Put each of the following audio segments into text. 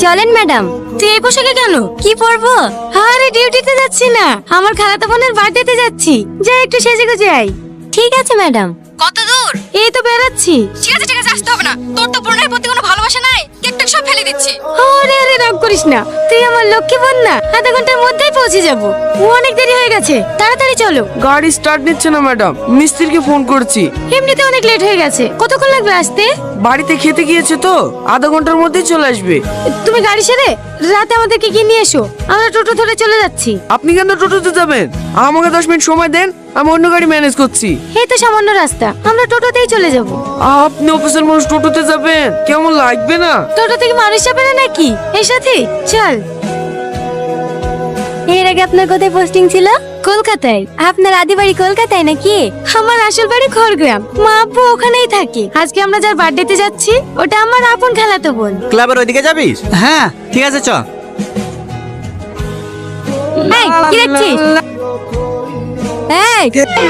চলেন ম্যাডাম। তুই এই পোশাকে কেন? কি পরবো? আরে ডিউটিতে যাচ্ছি না, আমার খালাতো বোনের বার্থডেতে যাচ্ছি। যাই একটু সেজে গুজে আই। ঠিক আছে ম্যাডাম। কত দূর? এই তো বেরাচ্ছি। ঠিক আছে আসতে হবে না, তোর তো বোনের প্রতি কোনো ভালোবাসা নাই, কেকটা সব ফেলে দিচ্ছি। আরে আরে রাগ করিস না, তুই আমার লক্ষ্মী বোন না, আধা ঘন্টার মধ্যেই পৌঁছে যাবো। অনেক দেরি হয়ে গেছে, তাড়াতাড়ি চলো। গাড়ি স্টার্ট নিচ্ছে না ম্যাডাম, মিস্ত্রিকে ফোন করছি। এমনিতে অনেক লেট হয়ে গেছে, কতক্ষণ লাগবে আসতে? বাড়িতে খেতে গিয়েছে তো, আধা ঘন্টার মধ্যেই চলে আসবে। তুমি গাড়ি সেরে রাতে আমাদেরকে কি নিয়ে এসো, আমরা টোটো ধরে চলে যাচ্ছি। আপনি কেন টোটোতে যাবেন? আমাকে 10 মিনিট সময় দেন, আমি অন্য গাড়ি ম্যানেজ করছি। এই তো সামান্য রাস্তা, আমরা টোটোতেই চলে যাব। আপনি অফিসের মানুষ টোটোতে যাবেন, কেমন লাগবে না? টোটো থেকে মানুষ যাবে না নাকি? এই সাথে চল। এর আগে আপনার কোথায় পোস্টিং ছিল? কলকাতায়। আপনার আদি বাড়ি কলকাতায় নাকি? আমার আসল বাড়ি খড়গ্রাম, মা আব্বু ওখানেই থাকে। আজকে আমরা যার বার্থডেতে যাচ্ছি, ওটা আমার আপন খালাতো বোন। ক্লাবের ওইদিকে যাবিস? হ্যাঁ ঠিক আছে চ। এই কি দেখছিস? এই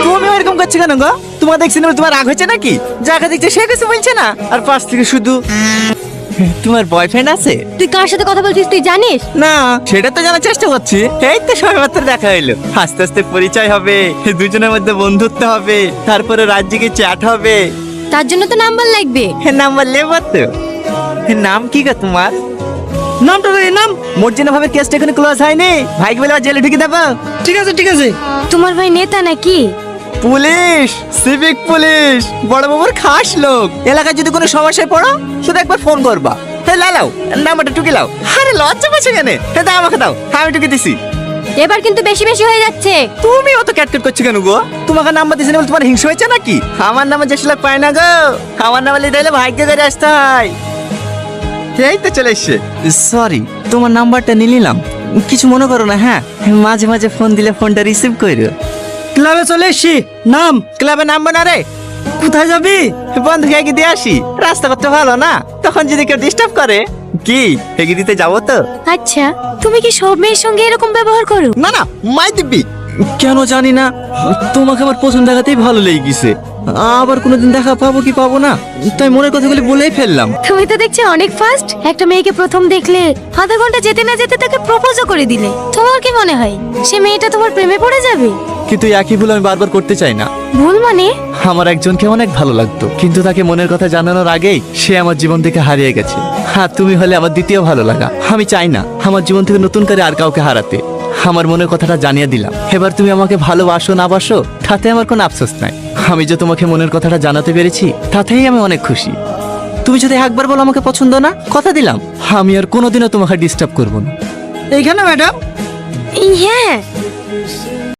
তুমি এরকম করছো কেন গো? তোমার দেখছি না, তোমার রাগ হচ্ছে নাকি? যাকে দেখছে সে কিছু বলছে না, আর পাশ থেকে শুধু তোমার বয়ফ্রেন্ড আছে? তুই কার সাথে কথা বলছিস তুই জানিস? না সেটা তো জানার চেষ্টা করছি। এই তো সবেমাত্র দেখা হইলো, আস্তে আস্তে পরিচয় হবে, দুজনের মধ্যে বন্ধুত্ব হবে, তারপরে রাজ্যকে চ্যাট হবে। তার জন্য তো নাম্বার লাগবে। নাম্বার লেবার তো। নাম কি গো তোমার? নামটা নাম মর্জিনা ভাবে কেসটা এখনো ক্লোজ হয়নি, ভাইকে বলে জেলে ঢুকে দেবো। ঠিক আছে ঠিক আছে। তোমার ভাই নেতা নাকি? পুলিশ, সিভিক পুলিশ, বড় বাবুর খাস লোক। এলাকায় যদি কোনো সমস্যায় পড়ো শুধু একবার ফোন করবা। হ্যাঁ লাও নাম্বারটা টুকে লাও। আরে লজ্জা পাচ্ছে কেন? হ্যাঁ দাও আমাকে দাও, আমি টুকে দিছি। এবার কিন্তু বেশি বেশি হয়ে যাচ্ছে। তুমি অত ক্যাটকেট করছো কেন গো? তোমাকে নাম্বার দিছি না বলে তোমার হিংসা হয়েছে নাকি? আমার নাম্বার যেসব লোক পায় না গো, আমার নাম্বার নিতে হলে ভাগ্য করে আসতে হয়। এই তো চলে এসছে। সরি তোমার নাম্বারটা নিয়ে নিলাম, কিছু মনে করো না। হ্যাঁ মাঝে মাঝে ফোন দিলে ফোনটা রিসিভ করো। ক্লাবে চলে এসছি। নাম? ক্লাবে নামবো না রে। কোথায় যাবি? বন্ধুকে এগিয়ে দিয়ে আসি, রাস্তা করতে ভালো না, তখন যদি কেউ ডিস্টার্ব করে। কি এগিয়ে দিতে যাবো তো? আচ্ছা, তুমি কি সব মেয়ের সঙ্গে এরকম ব্যবহার করো? না না মাই দিব্যি। কেন জানি না, তোমাকে আমার প্রথম দেখাতেই ভালো লেগে গেছে। আবার কোনোদিন দেখা পাবো কি পাবো না, তাই মনের কথাগুলি বলেই ফেললাম। তুমি তো দেখছি অনেক ফাস্ট। একটা মেয়েকে প্রথম দেখলে আধা ঘন্টা যেতে না যেতে তাকে প্রপোজও করে দিলে। তোমার কি মনে হয় সে মেয়েটা তোমার প্রেমে পড়ে যাবে? কিন্তু একই ভুল আমি বারবার করতে চাই না। ভুল মানে? আমার একজনকে অনেক ভালো লাগতো, কিন্তু তাকে মনের কথা জানানোর আগেই সে আমার জীবন থেকে হারিয়ে গেছে। হ্যাঁ তুমি হলে আমার দ্বিতীয় ভালো লাগা। আমি চাই না আমার জীবন থেকে নতুন করে আর কাউকে হারাতে। আমার মনের কথাটা জানিয়ে দিলাম, এবার তুমি আমাকে ভালোবাসো না বাসো তাতে আমার কোনো আফসোস নাই। আমি যে তোমাকে মনের কথাটা জানাতে পেরেছি তাতেই আমি অনেক খুশি। তুমি যদি একবার বলো আমাকে পছন্দ না, কথা দিলাম আমি আর কোনোদিনও তোমাকে ডিস্টার্ব করবো না। এইখানে ম্যাডাম? হ্যাঁ।